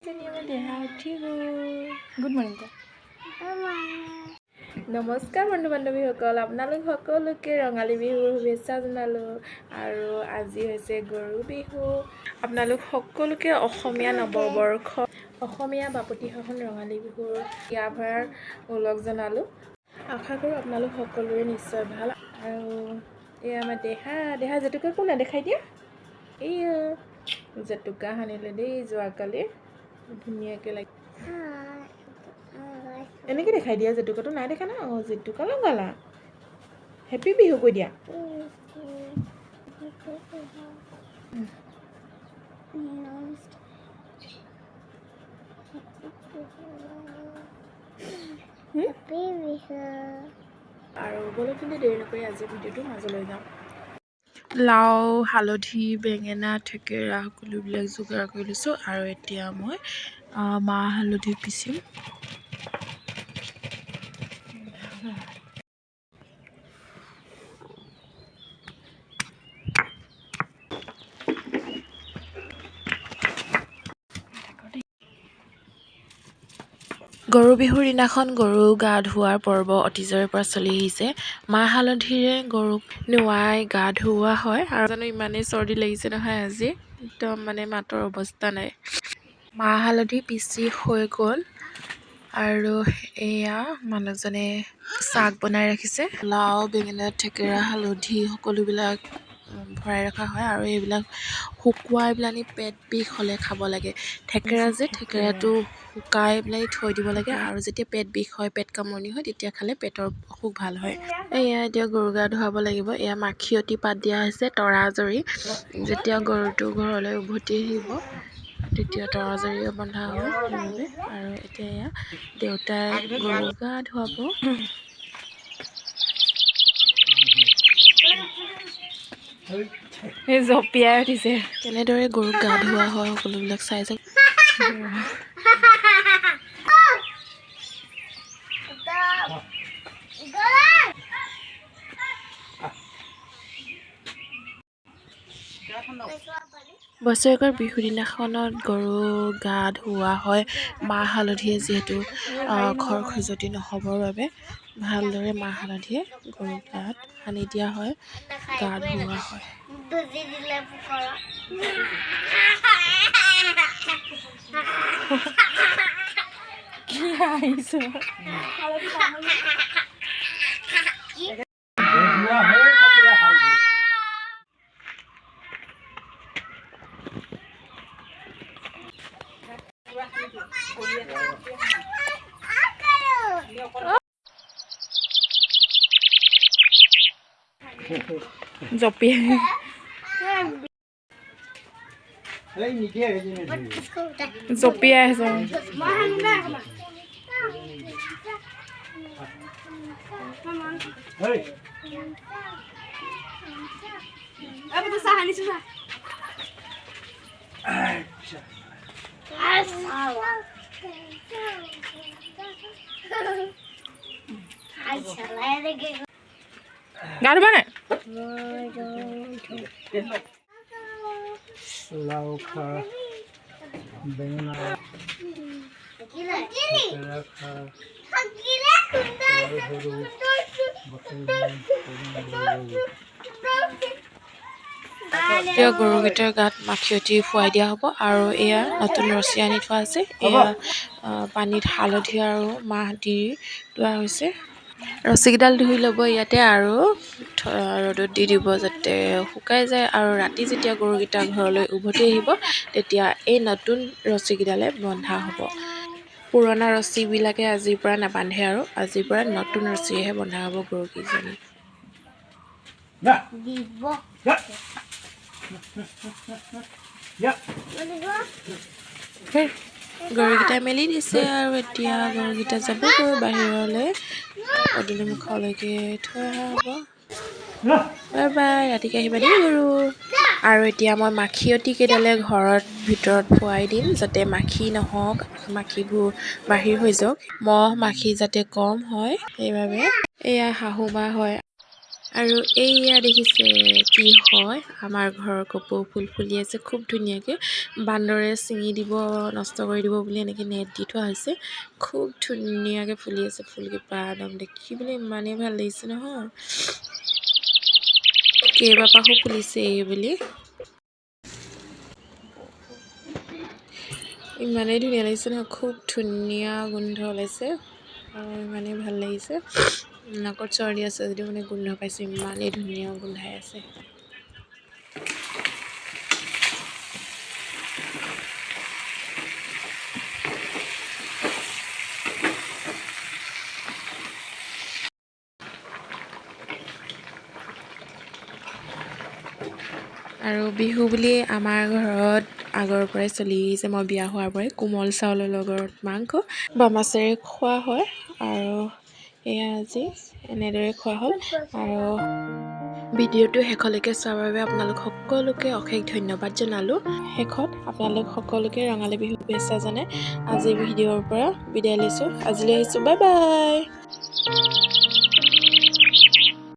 Good morning নমস্কাৰ বন্ধু বান্ধৱীসকল, আপোনালোক সকলোকে ৰঙালী বিহুৰ শুভেচ্ছা জনালোঁ। আৰু আজি হৈছে গৰু বিহু। আপোনালোক সকলোকে অসমীয়া নৱবৰ্ষ, অসমীয়া বাপতি সাহোন ৰঙালী বিহুৰ হিয়া ভৰাৰ ওলগ জনালোঁ। আশা কৰোঁ আপোনালোক সকলোৰে নিশ্চয় ভাল। আৰু এয়া আমাৰ দেহা জেতুকা কোন দেখাই দিয়া। এইয়া জেতুকা সানিলে দেই যোৱাকালি, ধুনীয়াকৈ লাগে। এনেকৈ দেখাই দিয়া, জেতুকাটো নাই দেখা না। জেতুকা লগালা। হেপী বিহু কৈ দিয়া। আৰু বলক কিন্তু দেৰি নকৰি আজি ভিডিঅ'টো মাজলৈ যাওঁ। লাও, হালধি, বেঙেনা, থেকেৰা সকলোবিলাক যোগাৰ কৰি লৈছোঁ। আৰু এতিয়া মই মাহ হালধি পিচিম। গৰু বিহুৰ দিনাখন গৰু গা ধোৱাৰ পৰ্ব অতীজৰে পৰা চলি আহিছে। মাহ হালধিৰে গৰুক নোৱাই গা ধুওৱা হয়। আৰু জানো ইমানেই চৰ্দি লাগিছে নহয় আজি, একদম মানে মাতৰ অৱস্থা নাই। মাহ হালধি পিচি হৈ গ'ল। আৰু এয়া মানুহজনে চাগ বনাই ৰাখিছে। লাও, বেঙেনা, থেকেৰা, হালধি সকলোবিলাক ভৰাই ৰখা হয়। আৰু এইবিলাক শুকুৱাই পেলানি পেট বিষ হ'লে খাব লাগে। থেকেৰাটো শুকাই পেলাই থৈ দিব লাগে। আৰু যেতিয়া পেট বিষ হয়, পেট কামুৰণি হয়, তেতিয়া খালে পেটৰ অসুখ ভাল হয়। এয়া এতিয়া গৰু গা ধুৱাব লাগিব। এয়া মাখিয়তী পাত দিয়া হৈছে, তৰাজৰী। যেতিয়া গৰুটো ঘৰলৈ উভতি আহিব তেতিয়া তৰাজৰীয়ে বন্ধা হ'ব সেইবাবে। আৰু এতিয়া এয়া দেউতাই গৰু গা ধুৱাব। জঁপিয়াই উঠিছে। কেনেদৰে গৰুক গা ধুওৱা হয় সকলোবিলাক চাই যাওক। বছৰেকৰ বিহু দিনাখনত গৰু গা ধুওৱা হয় মাহ হালধিৰে, যিহেতু খৰ খজুৱতি নহ'বৰ বাবে ভালদৰে মাহ হালধিৰে গৰুক গাত সানি দিয়া হয়, গা ধুওৱা হয়। কি আহিছো জঁপিয়াই আছে। গা ধুবা নাই? লাও খা, বেঙেনা খা, এতিয়া গৰুকেইটাৰ গাত মাখিয়তী ফুৱাই দিয়া হ'ব। আৰু এয়া নতুন ৰছী আনি থোৱা আছে। এয়া পানীত হালধি আৰু মাহ দি লোৱা হৈছে। ৰছীকেইডাল ধুই ল'ব ইয়াতে আৰু ৰ'দত দি দিব যাতে শুকাই যায়। আৰু ৰাতি যেতিয়া গৰুকেইটা ঘৰলৈ উভতি আহিব তেতিয়া এই নতুন ৰছীকেইডালে বন্ধা হ'ব। পুৰণা ৰছীবিলাকে আজিৰ পৰা নাবান্ধে, আৰু আজিৰ পৰা নতুন ৰছীয়েহে বন্ধা হ'ব গৰুকেইজনী। গৰুকেইটা মেলি দিছে। আৰু এতিয়া গৰুকেইটা যাবগৈ বাহিৰলৈ, পদূলিমুখলৈকে থৈ অহা হ'ব। বাই বাই, ৰাতিকৈ আহিবা দেই গৰু। আৰু এতিয়া মই মাখিয়তী কেইডালে ঘৰত ভিতৰত ফুৱাই দিম, যাতে মাখি নহওক, মাখিবোৰ বাহিৰ হৈ যাওক, মহ মাখি যাতে কম হয় সেইবাবে। এয়া শাহুমা হয়, আৰু এইয়া দেখিছে কি হয়, আমাৰ ঘৰৰ কপৌ ফুল ফুলি আছে খুব ধুনীয়াকৈ। বান্দৰে ছিঙি দিব, নষ্ট কৰি দিব বুলি এনেকৈ নেট দি থোৱা হৈছে। খুব ধুনীয়াকৈ ফুলি আছে ফুলকেইপাহ, একদম দেখিবলৈ ইমানেই ভাল লাগিছে নহয়, কেইবাপাহো ফুলিছে এই বুলি। ইমানেই ধুনীয়া লাগিছে নহয়, খুব ধুনীয়া গোন্ধ ওলাইছে আৰু ইমানেই ভাল লাগিছে। নাকত চৰ্দি আছে যদিও মানে গোন্ধ পাইছোঁ, ইমানেই ধুনীয়া গোন্ধাই আছে। আৰু বিহু বুলি আমাৰ ঘৰত আগৰ পৰাই চলি আহিছে, মই বিয়া হোৱাৰ পৰাই কোমল চাউলৰ লগত মাংস বা মাছেৰে খোৱা হয়। আৰু এয়া আজি এনেদৰে খোৱা হ'ল। আৰু ভিডিঅ'টো শেষলৈকে চোৱাৰ বাবে আপোনালোক সকলোকে অশেষ ধন্যবাদ জনালোঁ। শেষত আপোনালোক সকলোকে ৰঙালী বিহুৰ শুভেচ্ছা জনাই আজি ভিডিঅ'ৰ পৰা বিদায় লৈছোঁ। আজিলৈ আহিছোঁ, বাই বাই।